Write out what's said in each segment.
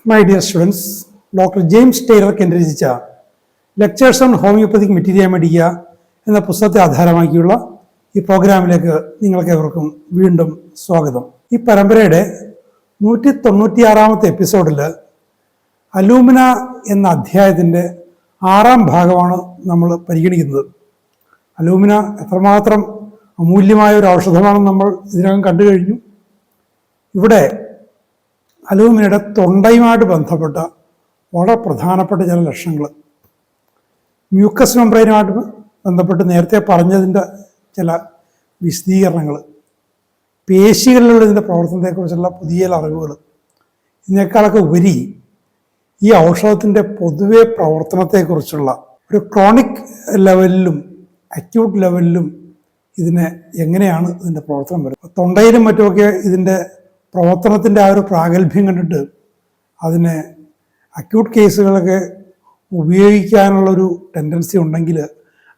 My dear students, doctor James Tyler രചിച്ച lectures on homoeopathic materia medica എന്ന പുസ്തകത്തെ ആധാരമാക്കിയുള്ള ഈ പ്രോഗ്രാമിലേക്ക് നിങ്ങൾക്കേവർക്കും വീണ്ടും സ്വാഗതം. ഈ പരമ്പരയുടെ 196-ാമത്തെ എപ്പിസോഡിൽ അലൂമിന എന്ന അധ്യായത്തിൻ്റെ 6-ാം ഭാഗമാണ് നമ്മൾ പരിഗണിക്കുന്നത്. അലൂമിന എത്രമാത്രം അമൂല്യമായ ഒരു ഔഷധമാണെന്ന് നമ്മൾ ഇതിനകം കണ്ടു കഴിഞ്ഞു. ഇവിടെ അലൂമിനയുടെ തൊണ്ടയുമായിട്ട് ബന്ധപ്പെട്ട വളരെ പ്രധാനപ്പെട്ട ചില ലക്ഷണങ്ങൾ, മ്യൂക്കസ് മെംബ്രെയിനുമായിട്ട് ബന്ധപ്പെട്ട് നേരത്തെ പറഞ്ഞതിൻ്റെ ചില വിശദീകരണങ്ങൾ, പേശികളിലുള്ള ഇതിൻ്റെ പ്രവർത്തനത്തെക്കുറിച്ചുള്ള പുതിയ അറിവുകൾ, ഇതിനേക്കാളൊക്കെ ഉപരി ഈ ഔഷധത്തിൻ്റെ പൊതുവെ പ്രവർത്തനത്തെക്കുറിച്ചുള്ള ഒരു ക്രോണിക് ലെവലിലും അക്യൂട്ട് ലെവലിലും ഇതിനെ എങ്ങനെയാണ് ഇതിൻ്റെ പ്രവർത്തനം വരുന്നത്. തൊണ്ടയിലും മറ്റുമൊക്കെ ഇതിൻ്റെ പ്രവർത്തനത്തിൻ്റെ ആ ഒരു പ്രാഗൽഭ്യം കണ്ടിട്ട് അതിനെ അക്യൂട്ട് കേസുകളൊക്കെ ഉപയോഗിക്കാനുള്ളൊരു ടെൻഡൻസി ഉണ്ടെങ്കിൽ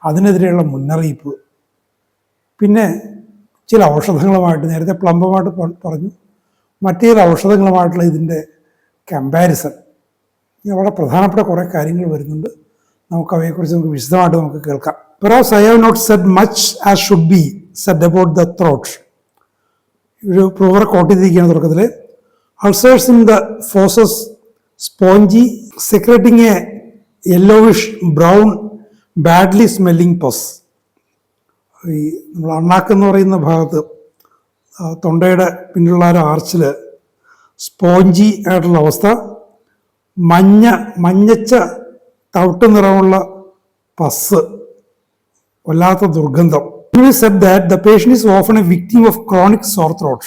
അതിനെതിരെയുള്ള മുന്നറിയിപ്പ്, പിന്നെ ചില ഔഷധങ്ങളുമായിട്ട് നേരത്തെ പ്ലംബമായിട്ട് പറഞ്ഞു, മറ്റു ചില ഔഷധങ്ങളുമായിട്ടുള്ള ഇതിൻ്റെ കമ്പാരിസൺ, വളരെ പ്രധാനപ്പെട്ട കുറേ കാര്യങ്ങൾ വരുന്നുണ്ട്. അവയെക്കുറിച്ച് വിശദമായിട്ട് കേൾക്കാം. Perhaps I have not said much as should be said about the throat. ഒരു പ്രൂവറെ കോട്ട് ചെയ്തിരിക്കുകയാണ് തുടക്കത്തിൽ. Ulcers in the fauces spongy secreting a yellowish brown badly smelling pus. ഈ നമ്മൾ അണ്ണാക്കെന്ന് പറയുന്ന ഭാഗത്ത് തൊണ്ടയുടെ പിന്നിലുള്ള ഒരു ആർച്ചിൽ സ്പോഞ്ചി ആയിട്ടുള്ള അവസ്ഥ, മഞ്ഞച്ച തവിട്ട് നിറമുള്ള പസ്, വല്ലാത്ത ദുർഗന്ധം. He said that the patient is often a victim of chronic sore throat.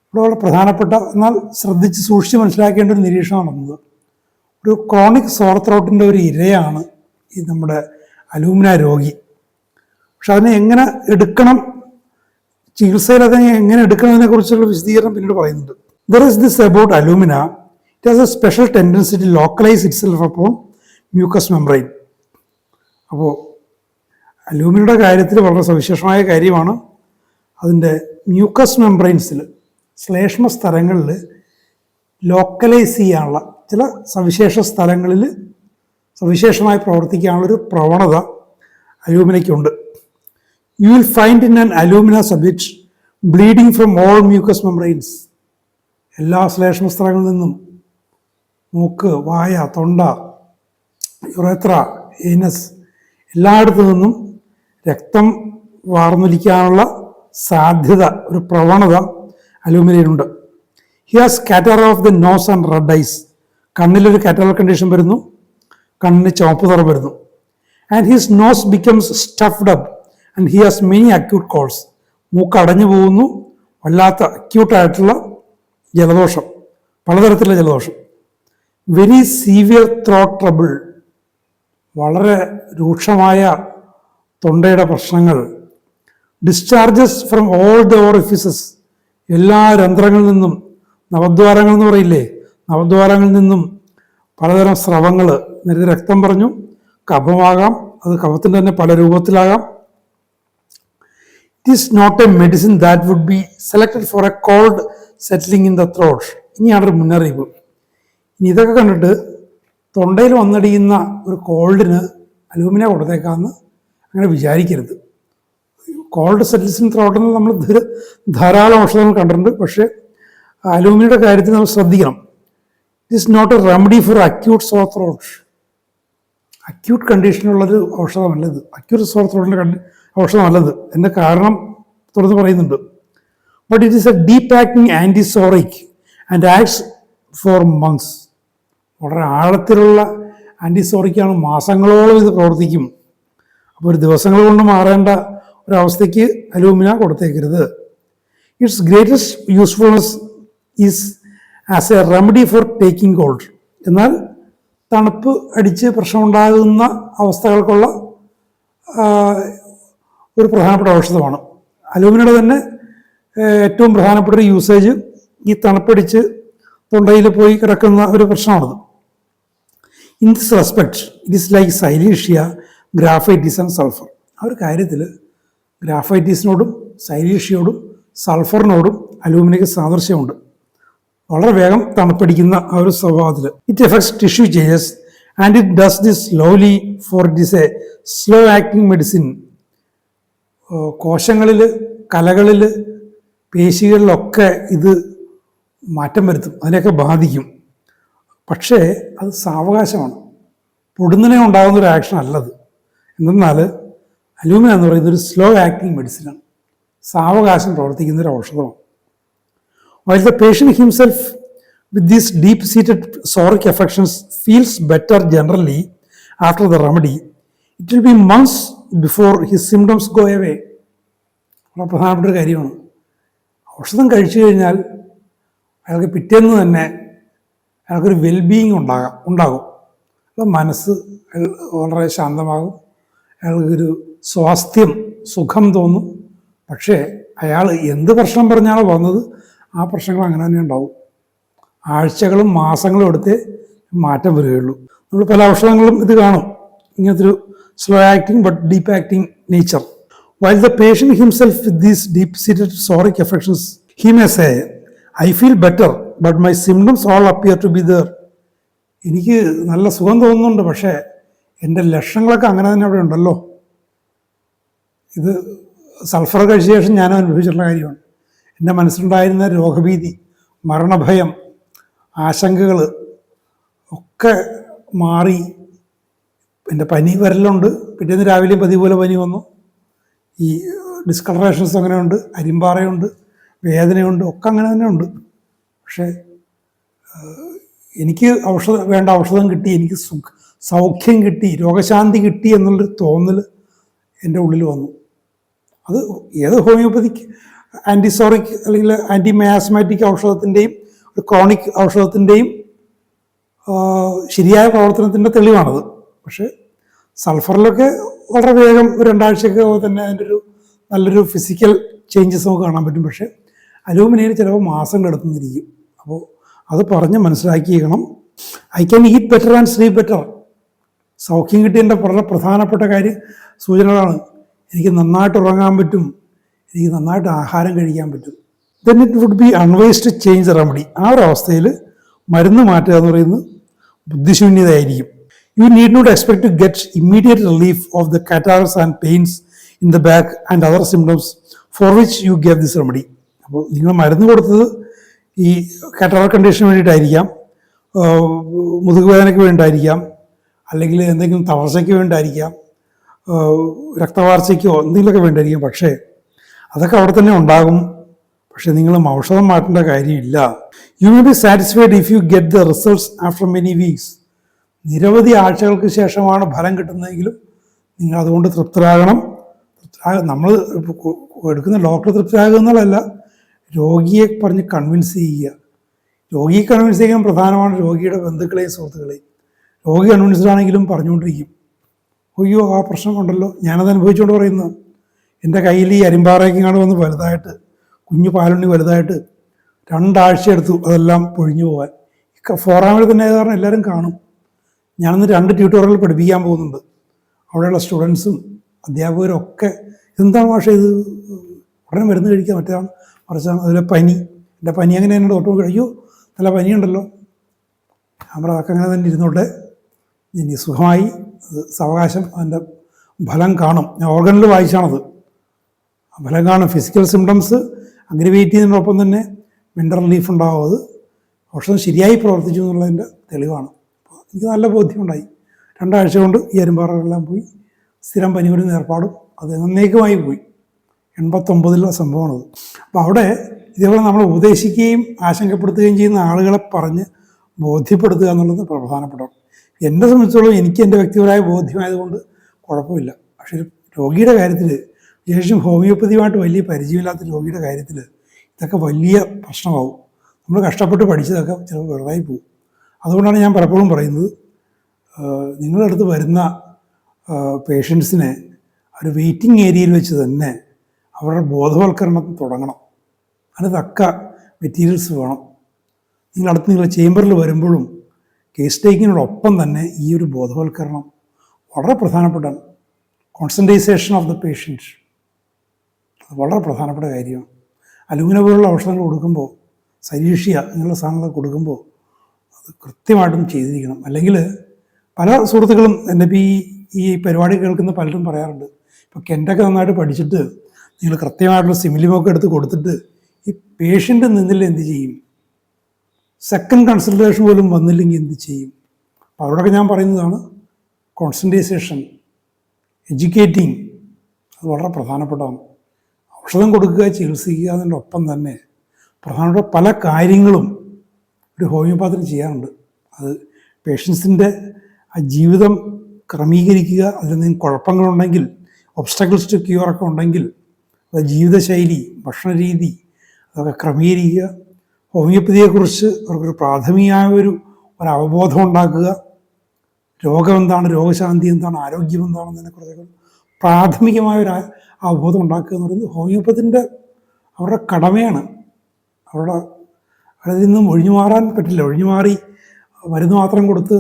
ഇവിടെ വളരെ പ്രധാനപ്പെട്ട എന്നാൽ ശ്രദ്ധിച്ച് സൂക്ഷിച്ച് മനസ്സിലാക്കേണ്ട ഒരു നിരീക്ഷണം നടന്നത്, ഒരു ക്രോണിക് സോർ ത്രോട്ടിൻ്റെ ഒരു ഇരയാണ് ഈ നമ്മുടെ അലൂമിന രോഗി. പക്ഷെ അതിനെ എങ്ങനെ എടുക്കണം, ചികിത്സയിൽ അതിനെ എങ്ങനെ എടുക്കണതിനെ കുറിച്ചുള്ള വിശദീകരണം പിന്നീട് പറയുന്നുണ്ട്. There is this about alumina. It has a special tendency to localize itself upon mucous membrane. അപ്പോൾ അലൂമിനയുടെ കാര്യത്തിൽ വളരെ സവിശേഷമായ കാര്യമാണ് അതിൻ്റെ മ്യൂക്കസ് മെംബ്രെയിൻസിൽ, ശ്ലേഷ്മ സ്ഥലങ്ങളിൽ ലോക്കലൈസ് ചെയ്യാനുള്ള ചില സവിശേഷ സ്ഥലങ്ങളിൽ സവിശേഷമായി പ്രവർത്തിക്കാനുള്ളൊരു പ്രവണത അലൂമിനയ്ക്കുണ്ട്. You will find in an alumina subject bleeding from all mucous membranes. എല്ലാ ശ്ലേഷ്മ സ്ഥലങ്ങളിൽ നിന്നും, മൂക്ക്, വായ, തൊണ്ട, യുറേത്ര, ഏനസ്, എല്ലായിടത്തു നിന്നും രക്തം വാർന്നൊലിക്കാനുള്ള സാധ്യത, ഒരു പ്രവണത അലൂമിനയിലുണ്ട്. He has catarrh of the nose and red eyes. കണ്ണിലൊരു കാറ്ററൽ കണ്ടീഷൻ വരുന്നു, കണ്ണിന് ചുവപ്പ് നിറം വരുന്നു. And his nose becomes stuffed up and he has many acute colds. മൂക്ക് അടഞ്ഞു പോകുന്നു, വല്ലാത്ത അക്യൂട്ടായിട്ടുള്ള ജലദോഷം, പലതരത്തിലുള്ള ജലദോഷം. വെരി സീവിയർ ത്രോട്ട് ട്രബിൾ, വളരെ രൂക്ഷമായ തൊണ്ടയുടെ പ്രശ്നങ്ങൾ. ഡിസ്ചാർജസ് ഫ്രം ഓൾ ദ ഓറിഫിസസ്, എല്ലാ രന്ധ്രങ്ങളിൽ നിന്നും, നവദ്വാരങ്ങൾ എന്ന് പറയില്ലേ, നവദ്വാരങ്ങളിൽ നിന്നും പലതരം സ്രവങ്ങൾ. നേരത്തെ രക്തം പറഞ്ഞു, കഫമാകാം, അത് കഫത്തിൻ്റെ തന്നെ പല രൂപത്തിലാകാം. It is not a medicine that would be selected for a cold settling in the throat. ഇനിയാണൊരു മുന്നറിയിപ്പ്. ഇനി ഇതൊക്കെ കണ്ടിട്ട് തൊണ്ടയിൽ വന്നടിയുന്ന ഒരു കോൾഡിന് അലൂമിന കൊടുത്തേക്കാമെന്ന് അങ്ങനെ വിചാരിക്കരുത്. കോൾഡ് സെറ്റിൽസ് ഇൻ ത്രോട്ടിൽ നമ്മൾ ധാരാളം ഔഷധങ്ങൾ കണ്ടിട്ടുണ്ട്, പക്ഷേ അലൂമിനയുടെ കാര്യത്തിൽ നമ്മൾ ശ്രദ്ധിക്കണം. It is not a remedy for acute sore throat. Acute കണ്ടീഷനുള്ളൊരു ഔഷധമല്ലത്, അക്യൂട്ട് സോർ ത്രോട്ടിൻ്റെ ഔഷധമല്ലത്. എൻ്റെ കാരണം തുറന്ന് പറയുന്നുണ്ട്. But it is a deep acting antipsoric and acts for months. വളരെ ആഴത്തിലുള്ള ആൻറ്റിസോറിക്കാണ്, മാസങ്ങളോളം ഇത് പ്രവർത്തിക്കും. അപ്പോൾ ഒരു ദിവസങ്ങൾ കൊണ്ട് മാറേണ്ട ഒരവസ്ഥയ്ക്ക് അലൂമിന കൊടുത്തേക്കരുത്. Its greatest usefulness is as a remedy for taking cold. എന്നാൽ തണുപ്പ് അടിച്ച് പ്രശ്നമുണ്ടാകുന്ന അവസ്ഥകൾക്കുള്ള ഒരു പ്രധാനപ്പെട്ട ഔഷധമാണ്. അലൂമിനയുടെ തന്നെ ഏറ്റവും പ്രധാനപ്പെട്ട ഒരു യൂസേജ് ഈ തണുപ്പടിച്ച് തൊണ്ടയിൽ പോയി കിടക്കുന്ന ഒരു പ്രശ്നമാണത്. In this respect it is like silicea, graphites and sulphur. ആ ഒരു കാര്യത്തിൽ ഗ്രാഫൈറ്റീസിനോടും സൈലീഷ്യയോടും സൾഫറിനോടും അലൂമിനയ്ക്ക് സാദൃശ്യമുണ്ട്. വളരെ വേഗം തണുപ്പടിക്കുന്ന ആ ഒരു സ്വഭാവത്തിൽ. It effects tissue changes and it does this slowly for it is A slow acting medicine. കോശങ്ങളിൽ, കലകളിൽ, പേശികളിലൊക്കെ ഇത് മാറ്റം വരുത്തും, അതിനെയൊക്കെ ബാധിക്കും. പക്ഷേ അത് സാവകാശമാണ്, പൊടുന്നനെ ഉണ്ടാകുന്ന ഒരു ആക്ഷൻ അല്ലത്. എന്തെന്നാൽ അലൂമിന എന്ന് പറയുന്നത് ഒരു സ്ലോ ആക്ടിങ് മെഡിസിനാണ്, സാവകാശം പ്രവർത്തിക്കുന്ന ഒരു ഔഷധമാണ്. While the patient himself with these deep-seated psoriatic affections feels better generally after the remedy, it will be months before his symptoms go away. വളരെ പ്രധാനപ്പെട്ട ഒരു കാര്യമാണ്. ഔഷധം കഴിച്ചു കഴിഞ്ഞാൽ അയാൾക്ക് പിറ്റേന്ന് തന്നെ അയാൾക്കൊരു വെൽബീയിങ് ഉണ്ടാകും. മനസ്സ് വളരെ ശാന്തമാകും, അയാൾക്കൊരു സ്വാസ്ഥ്യം, സുഖം തോന്നും. പക്ഷേ അയാൾ എന്ത് പ്രശ്നം പറഞ്ഞാണോ വന്നത് ആ പ്രശ്നങ്ങൾ അങ്ങനെ തന്നെ ഉണ്ടാവും. ആഴ്ചകളും മാസങ്ങളും എടുത്തേ മാറ്റം വരികയുള്ളൂ. നമ്മൾ പല ഔഷധങ്ങളും ഇത് കാണും, ഇങ്ങനത്തെ ഒരു slow acting but deep acting nature. While the patient himself with these deep-seated psoriatic affections, he may say, I feel better, but my symptoms all appear to be there. എനിക്ക് നല്ല സുഖം തോന്നുന്നുണ്ട്, പക്ഷേ എൻ്റെ ലക്ഷണങ്ങളൊക്കെ അങ്ങനെ തന്നെ അവിടെ ഉണ്ടല്ലോ. ഇത് സൾഫർ കഴിച്ച ശേഷം ഞാൻ അനുഭവിച്ചിട്ടുള്ള കാര്യമാണ്. എൻ്റെ മനസ്സിലുണ്ടായിരുന്ന രോഗഭീതി, മരണഭയം, ആശങ്കകൾ ഒക്കെ മാറി. എൻ്റെ പനി വരലുണ്ട്, പിറ്റേന്ന് രാവിലെയും പതിപോലെ പനി വന്നു. ഈ ഡിസ്കളറേഷൻസ് അങ്ങനെയുണ്ട്, അരിമ്പാറയുണ്ട്, വേദനയുണ്ട്, ഒക്കെ അങ്ങനെ തന്നെ ഉണ്ട്. പക്ഷേ എനിക്ക് വേണ്ട ഔഷധം കിട്ടി, എനിക്ക് സൗഖ്യം കിട്ടി, രോഗശാന്തി കിട്ടി എന്നുള്ളൊരു തോന്നൽ എൻ്റെ ഉള്ളിൽ വന്നു. അത് ഏത് ഹോമിയോപ്പതിക് ആൻറ്റിസോറിക് അല്ലെങ്കിൽ ആൻറ്റി മയാസ്മാറ്റിക് ഔഷധത്തിൻ്റെയും ഒരു ക്രോണിക് ഔഷധത്തിൻ്റെയും ശരിയായ പ്രവർത്തനത്തിൻ്റെ തെളിവാണത്. പക്ഷേ സൾഫറിലൊക്കെ വളരെ വേഗം ഒരു 2 ആഴ്ചയൊക്കെ തന്നെ അതിൻ്റെ ഒരു നല്ലൊരു ഫിസിക്കൽ ചേഞ്ചസ് നമുക്ക് കാണാൻ പറ്റും. പക്ഷേ അലൂമിനിയയിൽ ചിലപ്പോൾ മാസങ്ങൾ എടുത്തുന്നിരിക്കും. അപ്പോൾ അത് പറഞ്ഞ് മനസ്സിലാക്കിയിരിക്കണം. I can eat better and sleep better. സൗഖ്യം കിട്ടിയതിൻ്റെ വളരെ പ്രധാനപ്പെട്ട സൂചനകളാണ്. എനിക്ക് നന്നായിട്ട് ഉറങ്ങാൻ പറ്റും, എനിക്ക് നന്നായിട്ട് ആഹാരം കഴിക്കാൻ പറ്റും. Then it would be unwise to change the remedy. ആ ഒരു അവസ്ഥയിൽ മരുന്ന് മാറ്റുക എന്ന് പറയുന്നത് ബുദ്ധിശൂന്യതയായിരിക്കും. You need not expect to get immediate relief of the catarrhs and pains in the back and other symptoms for which you gave this remedy. അപ്പോൾ നിങ്ങൾ മരുന്ന് കൊടുത്തത് ഈ കാറ്റാറ കണ്ടീഷന് വേണ്ടിയിട്ടായിരിക്കാം, മുതുകുവേദനയ്ക്ക് വേണ്ടിയിട്ടായിരിക്കാം, അല്ലെങ്കിൽ എന്തെങ്കിലും തളർച്ചയ്ക്ക് വേണ്ടിയിട്ടായിരിക്കാം, രക്തവാർച്ചയ്ക്കോ എന്തെങ്കിലുമൊക്കെ വേണ്ടിയിരിക്കും. പക്ഷേ അതൊക്കെ അവിടെ തന്നെ ഉണ്ടാകും. പക്ഷെ നിങ്ങൾ ഔഷധം മാറ്റേണ്ട കാര്യമില്ല. You will be satisfied if you get the results after many weeks. നിരവധി ആഴ്ചകൾക്ക് ശേഷമാണ് ഫലം കിട്ടുന്നതെങ്കിലും നിങ്ങൾ അതുകൊണ്ട് തൃപ്തരാകണം. നമ്മൾ എടുക്കുന്ന ഡോക്ടർ തൃപ്തരാകുക എന്നുള്ളതല്ല, രോഗിയെ പറഞ്ഞ് കൺവിൻസ് ചെയ്യുക. രോഗിയെ കൺവിൻസ് ചെയ്യാൻ പ്രധാനമാണ് രോഗിയുടെ ബന്ധുക്കളെയും സുഹൃത്തുക്കളെയും. രോഗി കൺവിൻസ്ഡ് ആണെങ്കിലും പറഞ്ഞുകൊണ്ടിരിക്കും, അയ്യോ ആ പ്രശ്നം ഉണ്ടല്ലോ, ഞാനത് അനുഭവിച്ചുകൊണ്ട് പറയുന്നത്. എൻ്റെ കയ്യിൽ ഈ അരിമ്പാറയ്ക്കാണ് വന്ന് വലുതായിട്ട്, കുഞ്ഞു പാലുണ്ണി വലുതായിട്ട് 2 ആഴ്ച എടുത്തു അതെല്ലാം പൊഴിഞ്ഞു പോകാൻ. ഫോറാമിൽ തന്നെ കാരണം എല്ലാവരും കാണും. ഞാനൊന്ന് 2 ട്യൂട്ടോറിയൽ പഠിപ്പിക്കാൻ പോകുന്നുണ്ട്. അവിടെയുള്ള സ്റ്റുഡൻസും അധ്യാപകരും ഒക്കെ എന്താണ് പക്ഷേ ഇത് ഉടനെ മരുന്ന് കഴിക്കുക, മറ്റേതാണ് മറിച്ചാണ്. അതിലെ പനി, എൻ്റെ പനി അങ്ങനെ എന്നോട് ഡോക്ടർ അയ്യോ നല്ല പനിയുണ്ടല്ലോ. ഞാൻ പറഞ്ഞ അതൊക്കെ അങ്ങനെ തന്നെ ഇരുന്നോട്ടെ, ഇനി സുഖമായി സാവകാശം അതിൻ്റെ ഫലം കാണും. ഞാൻ ഓർഗനിൽ വായിച്ചാണത്. ഫലം കാണും. ഫിസിക്കൽ സിംറ്റംസ് അഗ്രിവേറ്റ് ചെയ്യുന്നതിനൊപ്പം തന്നെ മെൻ്റൽ റിലീഫ് ഉണ്ടാവും. അത് ഔഷധം ശരിയായി പ്രവർത്തിച്ചു എന്നുള്ളതിൻ്റെ തെളിവാണ്. അപ്പോൾ എനിക്ക് നല്ല ബോധ്യമുണ്ടായി. 2 ആഴ്ച കൊണ്ട് ഈ അരിമ്പാറകളെല്ലാം പോയി. സ്ഥിരം പനിയുടെ ഏർപ്പാടും അത് എന്നേക്കുമായി പോയി. 89 സംഭവമാണത്. അപ്പോൾ അവിടെ ഇതേപോലെ നമ്മൾ ഉപദേശിക്കുകയും ആശങ്കപ്പെടുത്തുകയും ചെയ്യുന്ന ആളുകളെ പറഞ്ഞ് ബോധ്യപ്പെടുത്തുക എന്നുള്ളത് പ്രധാനപ്പെട്ടതാണ്. എന്നെ സംബന്ധിച്ചോളം എനിക്ക് എൻ്റെ വ്യക്തിപരമായ ബോധ്യമായതുകൊണ്ട് കുഴപ്പമില്ല. പക്ഷേ രോഗിയുടെ കാര്യത്തിൽ, വിശേഷം ഹോമിയോപ്പതിയുമായിട്ട് വലിയ പരിചയമില്ലാത്ത രോഗിയുടെ കാര്യത്തിൽ ഇതൊക്കെ വലിയ പ്രശ്നമാവും. നമ്മൾ കഷ്ടപ്പെട്ട് പഠിച്ചതൊക്കെ ചിലപ്പോൾ വെറുതായി പോകും. അതുകൊണ്ടാണ് ഞാൻ പലപ്പോഴും പറയുന്നത്, നിങ്ങളുടെ അടുത്ത് വരുന്ന പേഷ്യൻസിനെ ഒരു വെയിറ്റിംഗ് ഏരിയയിൽ വെച്ച് തന്നെ അവരുടെ ബോധവൽക്കരണം തുടങ്ങണം. അതിന് തക്ക മെറ്റീരിയൽസ് വേണം. നിങ്ങളുടെ ചേംബറിൽ വരുമ്പോഴും കേസ് ടേക്കിങ്ങിനോടൊപ്പം തന്നെ ഈ ഒരു ബോധവൽക്കരണം വളരെ പ്രധാനപ്പെട്ടാണ്. കോൺസെൻട്രേഷൻ ഓഫ് ദ പേഷ്യൻറ്റ് അത് വളരെ പ്രധാനപ്പെട്ട കാര്യമാണ്. അലുമിന പോലുള്ള ഔഷധങ്ങൾ കൊടുക്കുമ്പോൾ സരീഷ്യ അങ്ങനെയുള്ള സാധനങ്ങൾ കൊടുക്കുമ്പോൾ അത് കൃത്യമായിട്ടും ചെയ്തിരിക്കണം. അല്ലെങ്കിൽ പല സുഹൃത്തുക്കളും എൻ്റെ ഈ പരിപാടി കേൾക്കുന്ന പലരും പറയാറുണ്ട്, ഇപ്പോൾ കെൻ്റൊക്കെ നന്നായിട്ട് പഠിച്ചിട്ട് നിങ്ങൾ കൃത്യമായിട്ടുള്ള സിമിലിമൊക്കെ എടുത്ത് കൊടുത്തിട്ട് ഈ പേഷ്യൻ്റ് നിന്നില്ല എന്ത് ചെയ്യും, സെക്കൻഡ് കൺസൾട്ടേഷൻ പോലും വന്നില്ലെങ്കിൽ എന്ത് ചെയ്യും. അപ്പോൾ അവിടെയൊക്കെ ഞാൻ പറയുന്നതാണ് കോൺസെൻട്രേഷൻ, എഡ്യൂക്കേറ്റിംഗ്, അത് വളരെ പ്രധാനപ്പെട്ടതാണ്. ഔഷധം കൊടുക്കുക, ചികിത്സിക്കുക എന്നതിനൊപ്പം തന്നെ പ്രധാനപ്പെട്ട പല കാര്യങ്ങളും ഒരു ഹോമിയോപ്പാത്തിന് ചെയ്യാറുണ്ട്. അത് പേഷ്യൻസിൻ്റെ ആ ജീവിതം ക്രമീകരിക്കുക, അതിലെന്തെങ്കിലും കുഴപ്പങ്ങളുണ്ടെങ്കിൽ, ഒബ്സ്റ്റക്കിൾസ് ടു ക്യൂറൊക്കെ ഉണ്ടെങ്കിൽ അത് ജീവിതശൈലി, ഭക്ഷണരീതി അതൊക്കെ ക്രമീകരിക്കുക. ഹോമിയോപ്പതിയെക്കുറിച്ച് അവർക്കൊരു പ്രാഥമികമായ ഒരു അവബോധം ഉണ്ടാക്കുക. രോഗം എന്താണ്, രോഗശാന്തി എന്താണ്, ആരോഗ്യം എന്താണെന്നതിനെക്കുറിച്ചൊക്കെ പ്രാഥമികമായൊരു അവബോധം ഉണ്ടാക്കുക എന്ന് പറയുന്നത് ഹോമിയോപ്പത്തിൻ്റെ അവരുടെ കടമയാണ്. അതിൽ നിന്നും ഒഴിഞ്ഞു മാറാൻ പറ്റില്ല. ഒഴിഞ്ഞു മാറി മരുന്ന് മാത്രം കൊടുത്ത്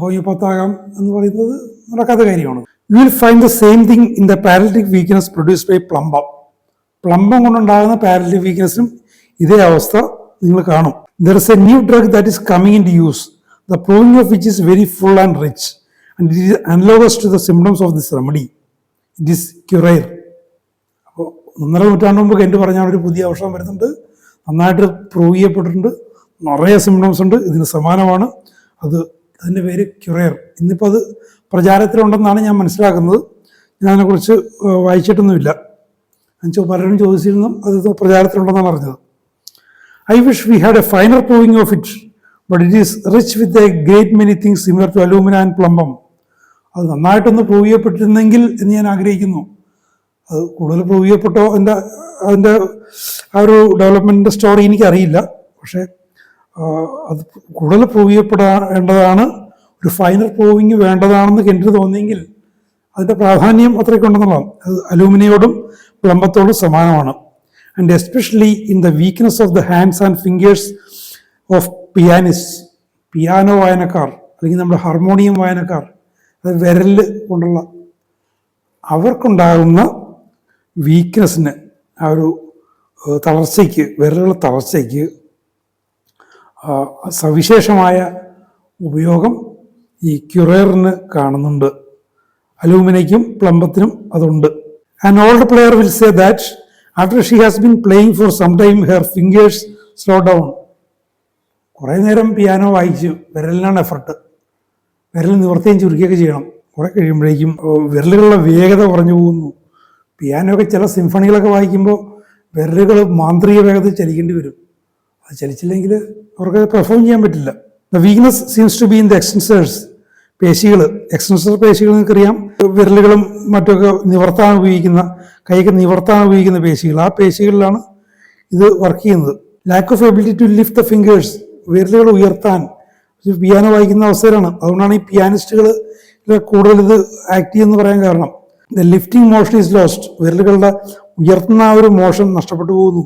ഹോമിയോപ്പത്താകാം എന്ന് പറയുന്നത് നടക്കാത്ത കാര്യമാണ്. You will find the same thing in the paralytic weakness produced by plumbum. Plumbum കൊണ്ടുണ്ടാകുന്ന പാരലിറ്റിക് വീക്ക്നെസ്സിനും ഇതേ അവസ്ഥ നിങ്ങൾ കാണും. There is a new drug that is coming into use, the proving of which is very full and rich, and it is analogous to the symptoms of this remedy. It is Curair. അപ്പോൾ 1.5 നൂറ്റാണ്ട് മുമ്പ് Kent പറഞ്ഞാൽ ഒരു പുതിയ ഔഷധം വരുന്നുണ്ട്, നന്നായിട്ട് prove ചെയ്യപ്പെട്ടിട്ടുണ്ട്, നിറയെ സിംറ്റംസ് ഉണ്ട്, ഇതിന് സമാനമാണ്. അതിൻ്റെ പേര് Curair. ഇന്നിപ്പോൾ അത് പ്രചാരത്തിലുണ്ടെന്നാണ് ഞാൻ മനസ്സിലാക്കുന്നത്. ഞാൻ അതിനെക്കുറിച്ച് വായിച്ചിട്ടൊന്നുമില്ല. പലരും ചോദിച്ചിരുന്നു, അത് പ്രചാരത്തിലുണ്ടെന്നാണ് അറിഞ്ഞത്. I wish we had a finer proving of it, but it is rich with a great many things similar to alumina and plumbum. അത് നന്നായിട്ടൊന്ന് പ്രൂവ് ചെയ്യപ്പെട്ടിരുന്നെങ്കിൽ എന്ന് ഞാൻ ആഗ്രഹിക്കുന്നു. അത് കൂടുതൽ പ്രൂവ് ചെയ്യപ്പെട്ടോ അതിൻ്റെ ആ ഒരു ഡെവലപ്മെൻറ്റിൻ്റെ സ്റ്റോറി എനിക്കറിയില്ല. പക്ഷേ അത് കൂടുതൽ പ്രൂവ് ചെയ്യപ്പെടേണ്ടതാണ്, ഒരു ഫൈനൽ പ്രൂവിങ് വേണ്ടതാണെന്ന് കെൻ്റിന് തോന്നിയെങ്കിൽ അതിൻ്റെ പ്രാധാന്യം അത്രയ്ക്ക് ഉണ്ടെന്നുള്ളതാണ്. അത് അലൂമിനിയോടും പ്ലംബത്തോടും സമാനമാണ്. And especially in the weakness of the hands and fingers of pianist, piano വായനക്കാർ അല്ലെങ്കിൽ നമ്മുടെ ഹാർമോണിയം വായനക്കാർ, അത് വിരൽ കൊണ്ടുള്ള അവർക്കുണ്ടാകുന്ന വീക്ക്നെസ്സിന്, ആ ഒരു തളർച്ചയ്ക്ക്, വിരലുകളുടെ തളർച്ചയ്ക്ക് സവിശേഷമായ ഉപയോഗം ഈ ക്യുറേറിന് കാണുന്നുണ്ട്. അലൂമിനയ്ക്കും പ്ലംബത്തിനും അതുണ്ട്. An old player will say that after she has been playing for some time her fingers slow down. കുറേ നേരം പിയാനോ വായിച്ചു, വിരലിനാണ് എഫർട്ട്, വിരൽ നിവർത്തുകയും ചുരുക്കുകയൊക്കെ ചെയ്യണം. കുറെ കഴിയുമ്പോഴേക്കും വിരലുകളുടെ വേഗത കുറഞ്ഞു പോകുന്നു. പിയാനോ ഒക്കെ ചില സിംഫണികളൊക്കെ വായിക്കുമ്പോൾ വിരലുകൾ മാന്ത്രിക വേഗത്തിൽ ചലിക്കേണ്ടി വരും. അത് ചലിച്ചില്ലെങ്കിൽ അവർക്ക് പെർഫോം ചെയ്യാൻ പറ്റില്ല. The weakness seems to be in the extensors. Extensor പേശികൾ നിങ്ങൾക്കറിയാം, വിരലുകളും മറ്റൊക്കെ നിവർത്താൻ ഉപയോഗിക്കുന്ന, കൈക്ക് നിവർത്താൻ ഉപയോഗിക്കുന്ന പേശികൾ, ആ പേശികളിലാണ് ഇത് വർക്ക് ചെയ്യുന്നത്. Lack of ability to lift the fingers, വിരലുകൾ ഉയർത്താൻ പിയാനോ വായിക്കുന്ന അവസരമാണ്. അതുകൊണ്ടാണ് ഈ പിയാനിസ്റ്റുകൾ കൂടുതൽ ഇത് ആക്ട് ചെയ്യുമെന്ന് പറയാൻ കാരണം. The lifting motion is lost, വിരലുകളുടെ ഉയർത്തുന്ന ആ ഒരു മോഷൻ നഷ്ടപ്പെട്ടു പോകുന്നു.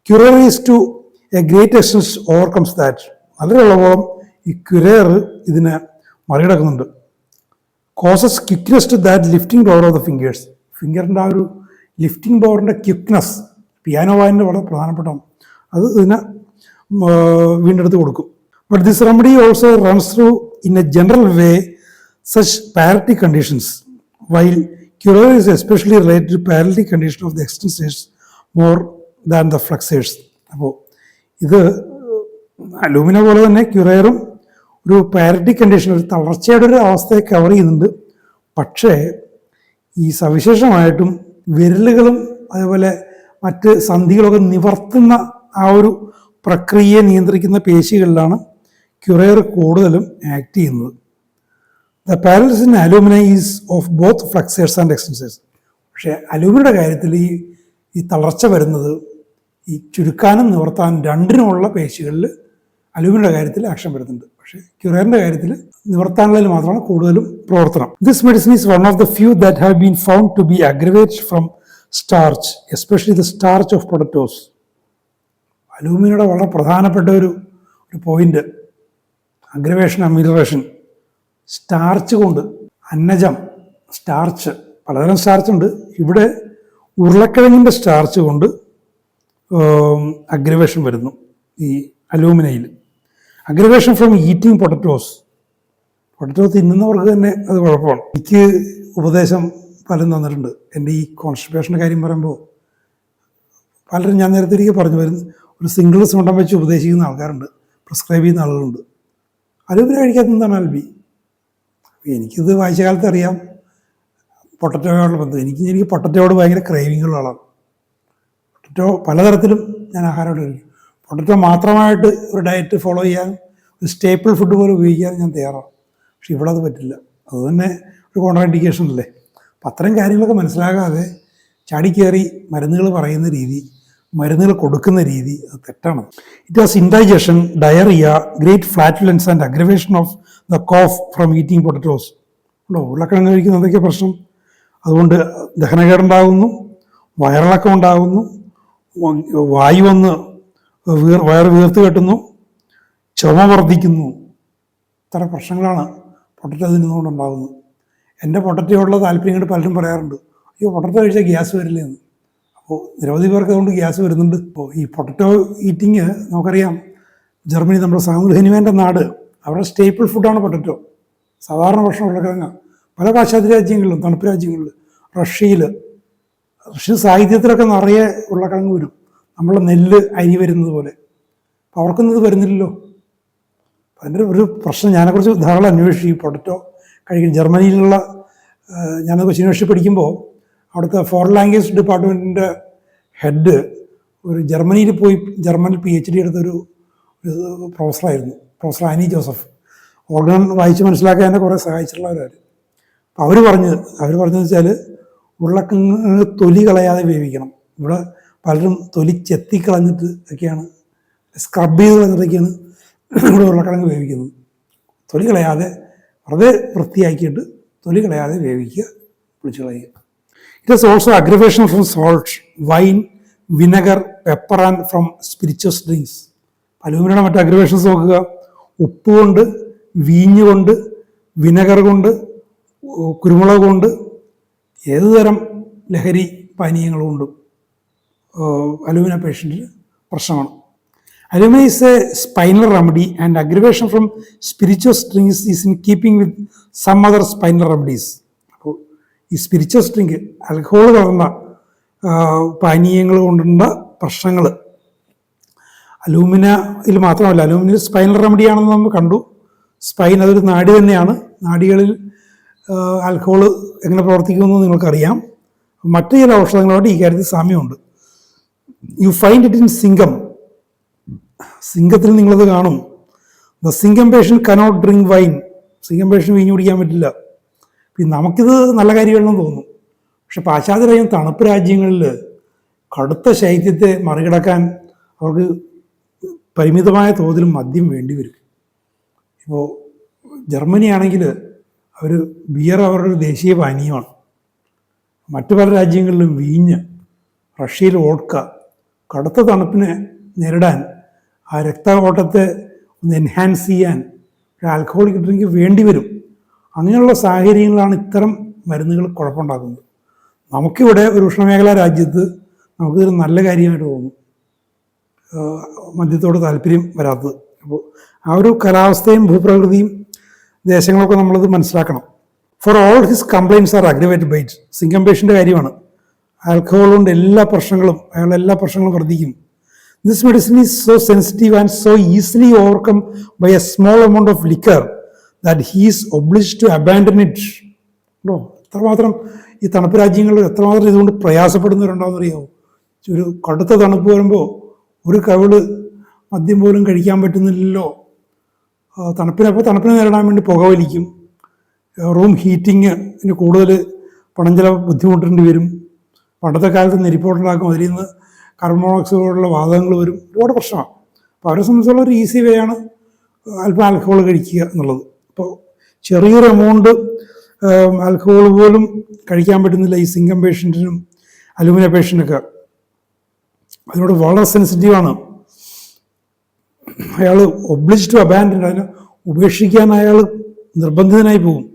Curare is to a great extent overcomes that. വളരെ ഉള്ളപ്പോഴും ഈ ക്യുറേർ ഇതിനെ മറികടക്കുന്നുണ്ട്. Causes quickness to that lifting power of the fingers. ഫിംഗറിൻ്റെ ആ ഒരു ലിഫ്റ്റിംഗ് പവറിൻ്റെ ക്വിക്നെസ് പിയാനോ വായൻ്റെ വളരെ പ്രധാനപ്പെട്ടതാണ്. അത് ഇതിനെ വീണ്ടെടുത്ത് കൊടുക്കും. But this remedy also runs through in A general way such paralytic conditions, while cure is especially related to paralytic condition of the extensors more than the flexors. അപ്പോൾ ഇത് അലൂമിന പോലെ തന്നെ ക്യുറേറും ഒരു പാരലിറ്റിക് കണ്ടീഷൻ, ഒരു തളർച്ചയുടെ ഒരു അവസ്ഥയെ cover ചെയ്യുന്നുണ്ട്. പക്ഷേ ഈ സവിശേഷമായിട്ടും വിരലുകളും അതേപോലെ മറ്റ് സന്ധികളൊക്കെ നിവർത്തുന്ന ആ ഒരു പ്രക്രിയയെ നിയന്ത്രിക്കുന്ന പേശികളിലാണ് ക്യുറേർ കൂടുതലും ആക്ട് ചെയ്യുന്നത്. The paralysis in alumina is of both flexors and extensors. പക്ഷേ അലൂമിനയുടെ കാര്യത്തിൽ ഈ തളർച്ച വരുന്നത് ഈ ചുരുക്കാനും നിവർത്താനും രണ്ടിനുമുള്ള പേശികളിൽ അലൂമിനയുടെ കാര്യത്തിൽ ആക്ഷൻ വരുന്നുണ്ട്. പക്ഷേ ക്യുറേറിൻ്റെ കാര്യത്തിൽ നിവർത്താനുള്ളതിൽ മാത്രമാണ് കൂടുതലും പ്രവർത്തനം. This medicine is one of the few that have been found to be aggravated from starch, especially the starch of potatoes. അലൂമിനയുടെ വളരെ പ്രധാനപ്പെട്ട ഒരു പോയിന്റ്, അഗ്രവേഷൻ, അമിലറേഷൻ. സ്റ്റാർച്ച് കൊണ്ട്, അന്നജം, സ്റ്റാർച്ച്, പലതരം സ്റ്റാർച്ച് ഉണ്ട്. ഇവിടെ ഉരുളക്കിഴങ്ങിൻ്റെ സ്റ്റാർച്ച് കൊണ്ട് അഗ്രവേഷൻ വരുന്നു ഈ അലൂമിനയിൽ. Aggravation from eating potatoes. Potato തിന്നുന്നവർക്ക് തന്നെ അത് കുഴപ്പമാണ്. എനിക്ക് ഉപദേശം പലരും തന്നിട്ടുണ്ട്. എൻ്റെ ഈ കോൺസ്റ്റിപ്പേഷൻ്റെ കാര്യം പറയുമ്പോൾ പലരും ഞാൻ നേരത്തെ എനിക്ക് പറഞ്ഞു വരുന്ന ഒരു സിംഗിൾ സുണ്ടം വെച്ച് ഉപദേശിക്കുന്ന ആൾക്കാരുണ്ട്, പ്രിസ്ക്രൈബ് ചെയ്യുന്ന ആളുകളുണ്ട്. അലൂമിന കഴിക്കാത്തതാണ് ആൽബി. എനിക്കിത് വായിച്ച കാലത്ത് അറിയാം പൊട്ടറ്റോയോടുള്ള ബന്ധം. എനിക്ക് പൊട്ടറ്റോയോട് ഭയങ്കര ക്രേവിങ്ങുള്ള ആളാണ്. പൊട്ടറ്റോ പലതരത്തിലും ഞാൻ ആഹാരമായിട്ട് കഴിക്കും. പൊട്ടറ്റോ മാത്രമായിട്ട് ഒരു ഡയറ്റ് ഫോളോ ചെയ്യാൻ, ഒരു സ്റ്റേപ്പിൾ ഫുഡ് പോലെ ഉപയോഗിക്കാൻ ഞാൻ തയ്യാറാണ്. പക്ഷെ ഇവിടെ അത് പറ്റില്ല. അതുതന്നെ ഒരു കോൺട്രാഇൻഡിക്കേഷൻ അല്ലേ. അപ്പം അത്തരം കാര്യങ്ങളൊക്കെ മനസ്സിലാകാതെ ചാടിക്കയറി മരുന്നുകൾ പറയുന്ന രീതി, മരുന്നുകൾ കൊടുക്കുന്ന രീതി അത് തെറ്റാണ്. It was indigestion, diarrhoea, great flatulence and aggravation of the cough from eating potatoes. ഉണ്ടോ, ഉരുളക്കിഴങ്ങ് കഴിക്കുന്ന എന്തൊക്കെ പ്രശ്നം? അതുകൊണ്ട് ദഹനക്കേടുണ്ടാകുന്നു, വയറിളക്കം ഉണ്ടാകുന്നു, വായു വന്ന് വയറ് വീർത്ത് കെട്ടുന്നു, ചുമ വർദ്ധിക്കുന്നു. ഇത്തരം പ്രശ്നങ്ങളാണ് പൊട്ടറ്റോ തിന്നുകൊണ്ടുണ്ടാകുന്നത്. എൻ്റെ പൊട്ടറ്റയോടുള്ള താല്പര്യം കൊണ്ട് പലരും പറയാറുണ്ട്, അയ്യോ പൊട്ടറ്റോ കഴിച്ചാൽ ഗ്യാസ് വരില്ലേ എന്ന്. അപ്പോൾ നിരവധി പേർക്ക് അതുകൊണ്ട് ഗ്യാസ് വരുന്നുണ്ട്. അപ്പോൾ ഈ പൊട്ടറ്റോ ഈറ്റിങ് നമുക്കറിയാം, ജർമ്മനി, നമ്മുടെ സാമൂഹ്യ ഹനുമാൻ്റെ നാട്, അവരുടെ സ്റ്റേപ്പിൾ ഫുഡാണ് പൊട്ടറ്റോ. സാധാരണ ഭക്ഷണം ഉരുളക്കിഴങ്ങ്. പല പാശ്ചാത്യ രാജ്യങ്ങളിലും, തണുപ്പ് രാജ്യങ്ങളിൽ, റഷ്യൻ സാഹിത്യത്തിലൊക്കെ നിറയെ ഉരുളക്കിഴങ്ങ് വരും, നമ്മളെ നെല്ല് അരി വരുന്നത് പോലെ. അപ്പോൾ അവർക്കൊന്നും ഇത് വരുന്നില്ലല്ലോ. അതിൻ്റെ ഒരു പ്രശ്നം, ഞാനെക്കുറിച്ച് ധാരാളം അന്വേഷിച്ചു. ഈ പൊട്ടറ്റോ കഴിക്കും. ജർമ്മനിയിലുള്ള ഞാൻ കൊച്ചി യൂണിവേഴ്സിറ്റി പഠിക്കുമ്പോൾ അവിടുത്തെ ഫോറിൻ ലാംഗ്വേജ് ഡിപ്പാർട്ട്മെൻറ്റിൻ്റെ ഹെഡ് ഒരു ജർമ്മനിയിൽ പോയി ജർമ്മനിൽ PhD എടുത്തൊരു പ്രൊഫസറായിരുന്നു, പ്രൊഫസർ ആനി ജോസഫ്. ഓർഗൻ വായിച്ച് മനസ്സിലാക്കാൻ എന്നെ കുറേ സഹായിച്ചിട്ടുള്ളവരാർ. അപ്പോൾ അവർ പറഞ്ഞതെന്ന് വെച്ചാൽ ഉരുളക്കിഴങ്ങ് തൊലി കളയാതെ വേവിക്കണം. ഇവിടെ പലരും തൊലി ചെത്തിക്കളഞ്ഞിട്ട് ഒക്കെയാണ്, സ്ക്രബ് ചെയ്ത് കളഞ്ഞിട്ടൊക്കെയാണ് ഇവിടെ ഉരുളക്കിഴങ്ങ് വേവിക്കുന്നത്. തൊലി കളയാതെ വെറുതെ വൃത്തിയാക്കിയിട്ട് തൊലി കളയാതെ വേവിക്കുക, പൊളിച്ച് കളയുക. It is also aggravation from salt, wine, vinegar, pepper and from spirituous drinks. അലൂമിനിയുടെ മറ്റ് അഗ്രവേഷൻസ് നോക്കുക. ഉപ്പ് കൊണ്ട്, വീഞ്ഞ് കൊണ്ട്, വിനെഗർ കൊണ്ട്, കുരുമുളക് കൊണ്ട്, ഏതു തരം ലഹരി പാനീയങ്ങളുകൊണ്ടും അലൂമിന പേഷ്യൻറ്റിന് പ്രശ്നമാണ്. Alumina is a spinal remedy and aggravation from spirituous drinks is in keeping with some other spinal remedies. അപ്പോൾ ഈ സ്പിരിച്വസ് ഡ്രിങ്ക്, ആൽക്കഹോൾ കലർന്ന പാനീയങ്ങൾ കൊണ്ടുള്ള പ്രശ്നങ്ങൾ അലൂമിനയിൽ മാത്രമല്ല, അലൂമിനിയം സ്പൈനൽ റെമഡിയാണെന്ന് നമ്മൾ കണ്ടു. സ്പൈൻ അതൊരു നാഡി തന്നെയാണ്. നാഡികളിൽ ആൽക്കഹോൾ എങ്ങനെ പ്രവർത്തിക്കുമെന്ന് നിങ്ങൾക്കറിയാം. മറ്റു ചില ഔഷധങ്ങളോട് ഈ കാര്യത്തിൽ സാമ്യമുണ്ട്. You find it in zincum. സിംഗത്തിൽ നിങ്ങളത് കാണും. The zincum patient cannot drink wine. Zincum patient വീഞ്ഞു കുടിക്കാൻ പറ്റില്ല. പിന്നെ നമുക്കിത് നല്ല കാര്യമാണെന്ന് തോന്നും. പക്ഷെ പാശ്ചാത്യ രാജ്യം, തണുപ്പ് രാജ്യങ്ങളിൽ കടുത്ത ശൈത്യത്തെ മറികടക്കാൻ അവർക്ക് പരിമിതമായ തോതിലും മദ്യം വേണ്ടി വരും. ഇപ്പോൾ ജർമ്മനി ആണെങ്കിൽ ബിയർ അവരുടെ ദേശീയ പാനീയമാണ്. മറ്റു പല രാജ്യങ്ങളിലും വീഞ്ഞ്, റഷ്യയിൽ വോഡ്ക. കടുത്ത തണുപ്പിനെ നേരിടാൻ, ആ രക്തഓട്ടത്തെ ഒന്ന് എൻഹാൻസ് ചെയ്യാൻ ഒരു ആൽക്കഹോളിക് ഡ്രിങ്ക് വേണ്ടി വരും. അങ്ങനെയുള്ള സാഹചര്യങ്ങളാണ് ഇത്തരം മരുന്നുകൾ കുഴപ്പമുണ്ടാക്കുന്നത്. നമുക്കിവിടെ ഒരു ഉഷ്ണമേഖലാ രാജ്യത്ത് നമുക്കിതൊരു നല്ല കാര്യമായിട്ട് തോന്നും, മദ്യത്തോട് താല്പര്യം വരാത്തത്. അപ്പോൾ ആ ഒരു കാലാവസ്ഥയും ഭൂപ്രകൃതിയും ദേശങ്ങളൊക്കെ നമ്മളത് മനസ്സിലാക്കണം. For all his complaints are aggravated by it. Zincum പേഷ്യൻ്റെ കാര്യമാണ്. ആൽക്കഹോൾ കൊണ്ട് അയാളുടെ എല്ലാ പ്രശ്നങ്ങളും വർദ്ധിക്കും. This medicine is so sensitive and so easily overcome by a small amount of liquor that he is obliged to abandon it. എത്രമാത്രം ഈ തണുപ്പ് രാജ്യങ്ങളിൽ എത്രമാത്രം ഇതുകൊണ്ട് പ്രയാസപ്പെടുന്നവരുണ്ടാവുന്ന അറിയാമോ? ഒരു കടുത്ത തണുപ്പ് വരുമ്പോൾ ഒരു കവിള് മദ്യം പോലും കഴിക്കാൻ പറ്റുന്നില്ലല്ലോ. തണുപ്പിനെ നേരിടാൻ വേണ്ടി പുകവലിക്കും. റൂം ഹീറ്റിങ്ങിന് കൂടുതൽ പണം ചിലവ് ബുദ്ധിമുട്ടേണ്ടി വരും. പണ്ടത്തെ കാലത്ത് നെരിപ്പോട്ടുണ്ടാക്കും, അതിൽ നിന്ന് കാർബൺ മോണോക്സൈഡ് പോലുള്ള വാതകങ്ങൾ വരും. ഒരുപാട് പ്രശ്നമാണ്. അപ്പോൾ അവരെ സംബന്ധിച്ചുള്ള ഒരു ഈസി വേ ആണ് അല്പം ആൽക്കഹോൾ കഴിക്കുക എന്നുള്ളത്. അപ്പോൾ ചെറിയൊരു എമൗണ്ട് ആൽക്കഹോൾ പോലും കഴിക്കാൻ പറ്റുന്നില്ല ഈ സിംഗം പേഷ്യൻറ്റിനും അലൂമിന പേഷ്യൻ്റൊക്കെ. അതിനോട് വളരെ സെൻസിറ്റീവാണ്. അയാൾ ഒബ്ലിജ് ടു അബാൻഡൻ, അതിനെ ഉപേക്ഷിക്കാൻ അയാൾ നിർബന്ധിതനായി പോകും.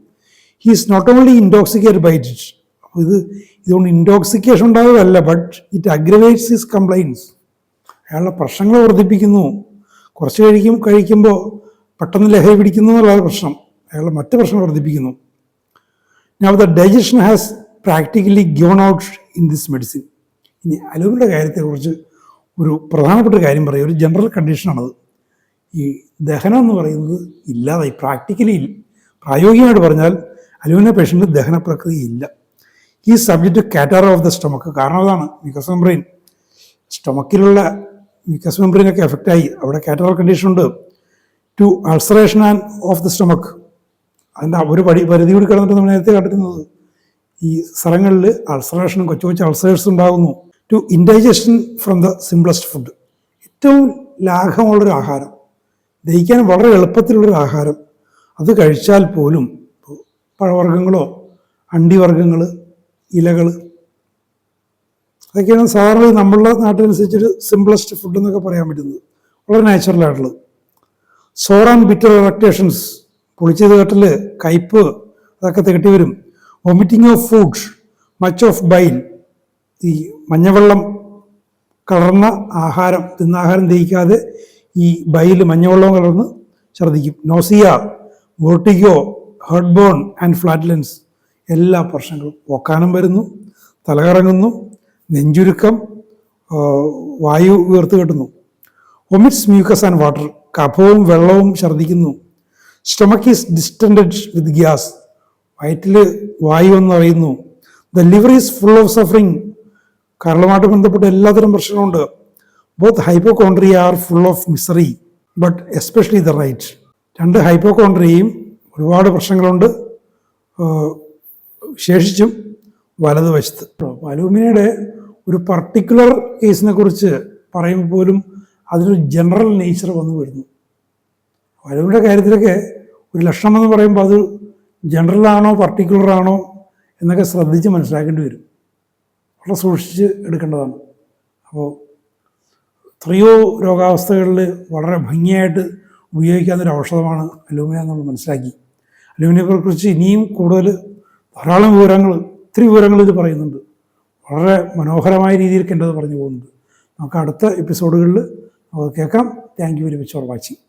He is not only intoxicated by it. ഇതുകൊണ്ട് ഇൻടോക്സിക്കേഷൻ ഉണ്ടാവുകയല്ല, but it aggravates his complaints. അയാളുടെ പ്രശ്നങ്ങൾ വർദ്ധിപ്പിക്കുന്നു. കുറച്ച് കഴിക്കുമ്പോൾ പെട്ടെന്ന് ലഹരി പിടിക്കുന്നു എന്നുള്ള പ്രശ്നം അയാളുടെ മറ്റ് പ്രശ്നം വർദ്ധിപ്പിക്കുന്നു. Now the digestion has practically given out in this medicine. ഇനി അലൂമിനിയുടെ കാര്യത്തെക്കുറിച്ച് ഒരു പ്രധാനപ്പെട്ട കാര്യം പറയും, ഒരു ജനറൽ കണ്ടീഷനാണത്. ഈ ദഹനം എന്ന് പറയുന്നത് ഇല്ലാതായി, പ്രായോഗികമായിട്ട് പറഞ്ഞാൽ അലൂമിനിയ പേഷ്യൻ്റ് ദഹന പ്രക്രിയ ഇല്ല. ഈ subject catarrh of the stomach. കാരണം അതാണ് മ്യൂക്കസ് മെംബ്രെയിൻ, സ്റ്റൊമക്കിലുള്ള മ്യൂക്കസ് മെംബ്രെയിനൊക്കെ എഫക്റ്റായി അവിടെ കാറ്റാറ കണ്ടീഷൻ ഉണ്ട്. To ulceration and of the stomach, അതിൻ്റെ ഒരു പരിധി കൂടി കിടന്നിട്ട് നമ്മൾ നേരത്തെ കണ്ടിരുന്നത് ഈ സ്ഥലങ്ങളിൽ അൾസറേഷനും കൊച്ചു കൊച്ചു അൾസേഴ്സ് ഉണ്ടാകുന്നു. To indigestion from the simplest food, ഏറ്റവും ലാഘവമുള്ളൊരു ആഹാരം, ദഹിക്കാൻ വളരെ എളുപ്പത്തിലുള്ളൊരു ആഹാരം, അത് കഴിച്ചാൽ പോലും പഴവർഗ്ഗങ്ങളോ അണ്ടിവർഗ്ഗങ്ങൾ, ഇലകൾ, അതൊക്കെയാണ് സാധാരണ നമ്മളുടെ നാട്ടിനനുസരിച്ചൊരു സിംപ്ലസ്റ്റ് ഫുഡ് എന്നൊക്കെ പറയാൻ പറ്റുന്നത്, വളരെ നാച്ചുറലായിട്ടുള്ളത്. സോർ ആൻഡ് ബിറ്റർ ഇറക്റ്റേഷൻസ്, പുളിച്ചത് കെട്ടൽ, കയ്പ്, അതൊക്കെ തികട്ടി വരും. Vomiting of foods, much of bile, ഈ മഞ്ഞവെള്ളം കലർന്ന ആഹാരം, തിന്നാഹാരം ദഹിക്കാതെ ഈ ബൈൽ മഞ്ഞവെള്ളം കലർന്ന് ഛർദ്ദിക്കും. Nausea, vertigo, heartburn and flatulence, എല്ലാ പ്രശ്നങ്ങളും. ഓക്കാനം വരുന്നു, തലകറങ്ങുന്നു, നെഞ്ചുരുക്കം, വായു ഉയർത്ത് കെട്ടുന്നു. വൊമിറ്റ്സ് മ്യൂക്കസ് ആൻഡ് വാട്ടർ, കഫവും വെള്ളവും ഛർദ്ദിക്കുന്നു. Stomach is distended with gas, വയറ്റിൽ വായു എന്നറിയുന്നു. The liver is full of suffering, കരളുമായിട്ട് ബന്ധപ്പെട്ട എല്ലാത്തരം പ്രശ്നങ്ങളുണ്ട്. Both hypochondria are full of misery but especially the right. രണ്ട് ഹൈപ്പോകോൺട്രിയയും ഒരുപാട് പ്രശ്നങ്ങളുണ്ട്, വിശേഷിച്ചും വലതുവശത്ത്. അലൂമിനിയയുടെ ഒരു പർട്ടിക്കുലർ കേസിനെ കുറിച്ച് പറയുമ്പോൾ പോലും അതിനൊരു ജനറൽ നേച്ചർ വന്നു വരുന്നു. അലൂമിനിയുടെ കാര്യത്തിലൊക്കെ ഒരു ലക്ഷണം എന്ന് പറയുമ്പോൾ അത് ജനറലാണോ പർട്ടിക്കുലറാണോ എന്നൊക്കെ ശ്രദ്ധിച്ച് മനസ്സിലാക്കേണ്ടി വരും, വളരെ സൂക്ഷിച്ച് എടുക്കേണ്ടതാണ്. അപ്പോൾ എത്രയോ രോഗാവസ്ഥകളിൽ വളരെ ഭംഗിയായിട്ട് ഉപയോഗിക്കാവുന്നൊരു ഔഷധമാണ് അലൂമിനിയം എന്നുള്ളത് മനസ്സിലാക്കി. അലൂമിനിയത്തെക്കുറിച്ച് ഇനിയും കൂടുതൽ ധാരാളം ഒത്തിരി വിവരങ്ങൾ ഇത് പറയുന്നുണ്ട്. വളരെ മനോഹരമായ രീതിയിൽ എൻ്റെ അത് പറഞ്ഞു പോകുന്നുണ്ട്. നമുക്ക് അടുത്ത എപ്പിസോഡുകളിൽ നമുക്ക് കേൾക്കാം. Thank you very much for watching.